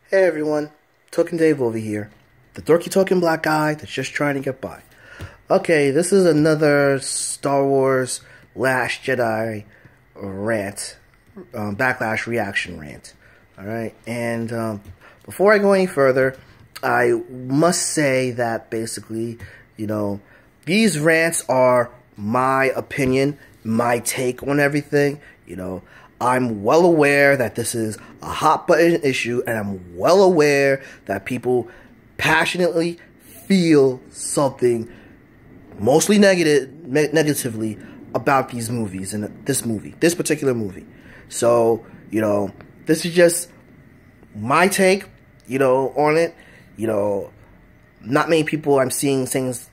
Hey everyone, Token Dave over here, the dorky token black guy that's just trying to get by. Okay, this is another Star Wars Last Jedi rant, backlash reaction rant. Alright, and before I go any further, I must say that basically, these rants are my opinion, my take on everything. I'm well aware that this is a hot button issue, and I'm well aware that people passionately feel something mostly negatively about these movies and this particular movie. So, this is just my take, on it. Not many people I'm seeing things,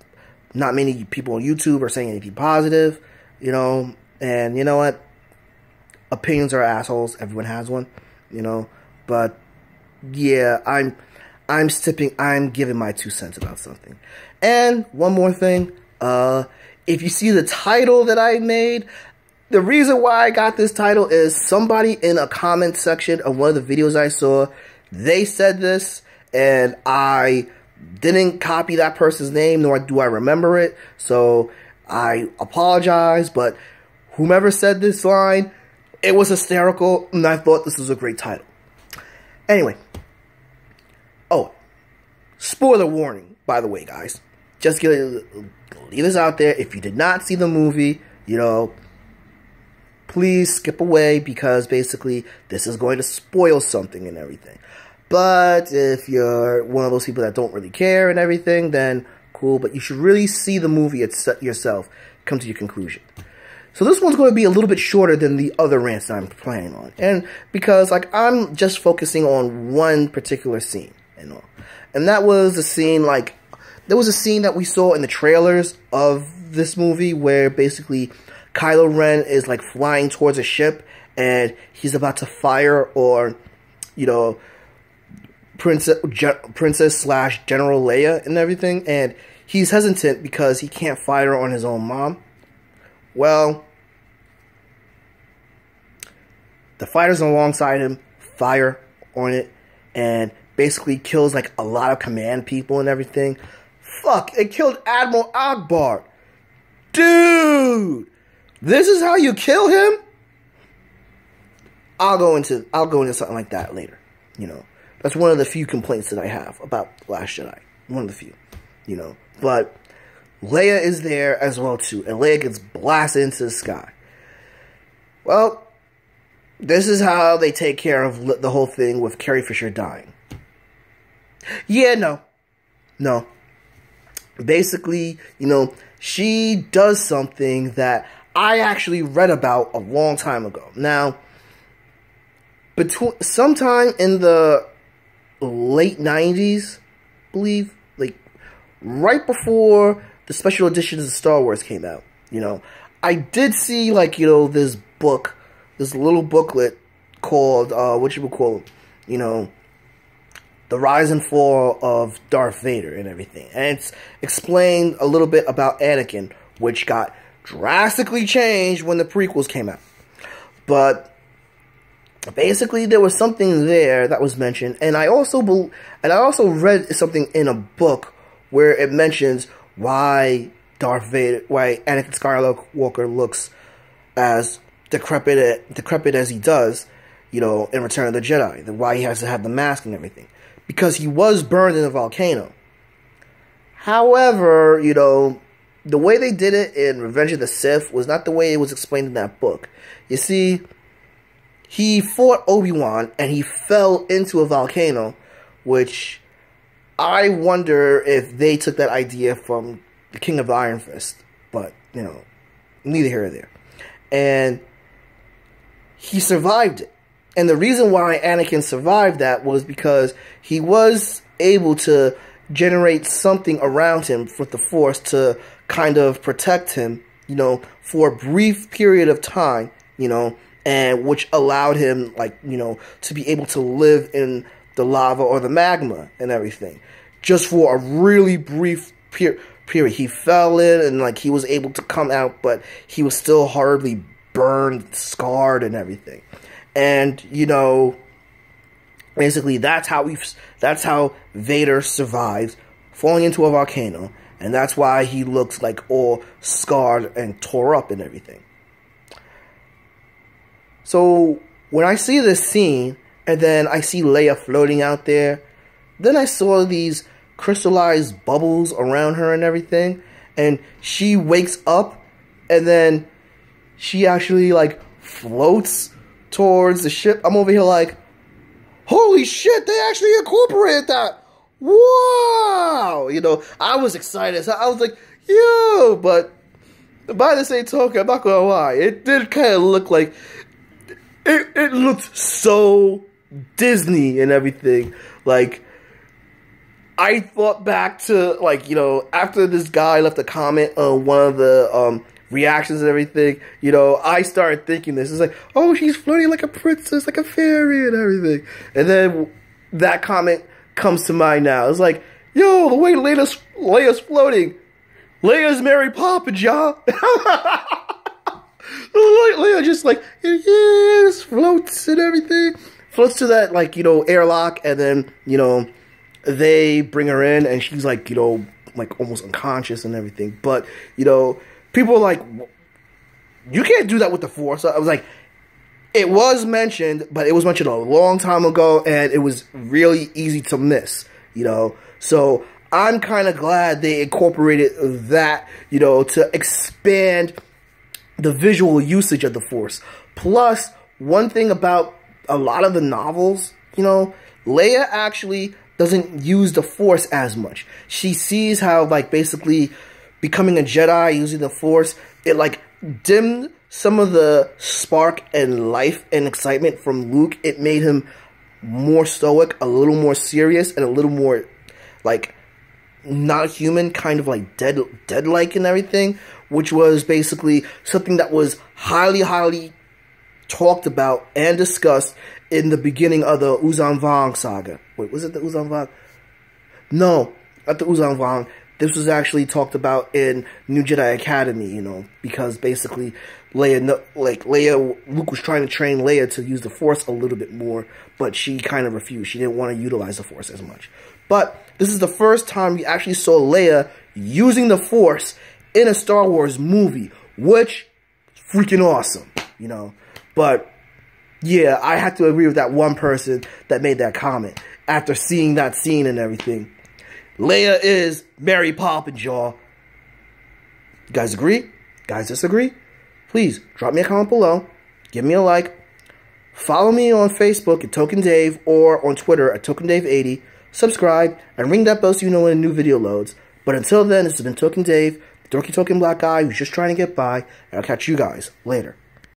not many people on YouTube are saying anything positive, and you know what? Opinions are assholes. Everyone has one, but yeah, I'm giving my 2 cents about something. And one more thing, if you see the title that I made, the reason why I got this title is somebody in a comment section of one of the videos I saw, they said this, and I didn't copy that person's name, nor do I remember it, so I apologize, but whomever said this line, it was hysterical, and I thought this was a great title. Anyway. Oh, spoiler warning, by the way, guys. Just gonna leave this out there. If you did not see the movie, please skip away, because basically this is going to spoil something and everything. But if you're one of those people that don't really care and everything, then cool. But you should really see the movie yourself, come to your conclusion. So this one's going to be a little bit shorter than the other rants that I'm planning on. And because, I'm just focusing on one particular scene and all. And that was a scene, there was a scene that we saw in the trailers of this movie where basically Kylo Ren is, flying towards a ship and he's about to fire on, Princess/General Leia and everything. And he's hesitant because he can't fire on his own mom. Well, the fighters alongside him fire on it and basically kills a lot of command people and everything. Fuck, it killed Admiral Akbar. Dude, this is how you kill him? I'll go into something like that later. That's one of the few complaints that I have about Last Jedi. One of the few, But Leia is there as well, too. And Leia gets blasted into the sky. Well, this is how they take care of the whole thing with Carrie Fisher dying. Yeah, no. Basically, she does something that I actually read about a long time ago. Now, sometime in the late 90s, I believe, right before the special editions of Star Wars came out, I did see, this book, this little booklet called, The Rise and Fall of Darth Vader and everything. And it's explained a little bit about Anakin, which got drastically changed when the prequels came out. But basically, there was something there that was mentioned, and I also read something in a book where it mentions why Anakin Skywalker looks as decrepit as he does, in Return of the Jedi. Why he has to have the mask and everything. Because he was burned in a volcano. However, the way they did it in Revenge of the Sith was not the way it was explained in that book. You see, he fought Obi-Wan and he fell into a volcano, which I wonder if they took that idea from the King of the Iron Fist. But, neither here nor there. And he survived it. And the reason why Anakin survived that was because he was able to generate something around him with the Force to kind of protect him, for a brief period of time, and which allowed him, to be able to live in the lava or the magma and everything. Just for a really brief period. He fell in and, he was able to come out, but he was still horribly burned, scarred, and everything. And, Basically, that's how Vader survived falling into a volcano, and that's why he looks like all scarred and tore up and everything. So when I see this scene, and then I see Leia floating out there, then I saw these crystallized bubbles around her and everything, and she wakes up, and then she actually like floats towards the ship. I'm over here like, holy shit, they actually incorporated that. Wow. You know, I was excited. So I was like, yo, but by the same token, I'm not going to lie, it did kind of look like, it looked so Disney and everything. Like, I thought back to, like, you know, after this guy left a comment on one of the reactions and everything, you know, I started thinking this. It's like, oh, she's floating like a princess, like a fairy and everything. And then that comment comes to mind now. It's like, yo, the way Leia's floating. Leia's Mary Poppins, y'all. Leia just like, yes, floats and everything. Floats to that, like, you know, airlock, and then, you know, they bring her in, and she's like, you know, like almost unconscious and everything. But, you know, people are like, you can't do that with the Force. I was like, it was mentioned, but it was mentioned a long time ago, and it was really easy to miss, you know. So I'm kind of glad they incorporated that, you know, to expand the visual usage of the Force. Plus, one thing about a lot of the novels, you know, Leia actually doesn't use the Force as much. She sees how, like, basically becoming a Jedi using the Force, it, like, dimmed some of the spark and life and excitement from Luke. It made him more stoic, a little more serious, and a little more, like, not human, kind of like dead-like and everything, which was basically something that was highly talked about and discussed in the beginning of the Uzan Vong saga. Wait, was it the Uzan Vong? No, not the Uzan Vong. This was actually talked about in New Jedi Academy, you know, because basically Luke was trying to train Leia to use the Force a little bit more, but she kind of refused. She didn't want to utilize the Force as much. But this is the first time we actually saw Leia using the Force in a Star Wars movie, which is freaking awesome, you know. But yeah, I have to agree with that one person that made that comment after seeing that scene and everything. Leia is Mary Poppins, y'all. You guys agree? You guys disagree? Please drop me a comment below. Give me a like. Follow me on Facebook at Token Dave or on Twitter at TokenDave80. Subscribe and ring that bell so you know when a new video loads. But until then, this has been Token Dave, the dorky token black guy who's just trying to get by, and I'll catch you guys later.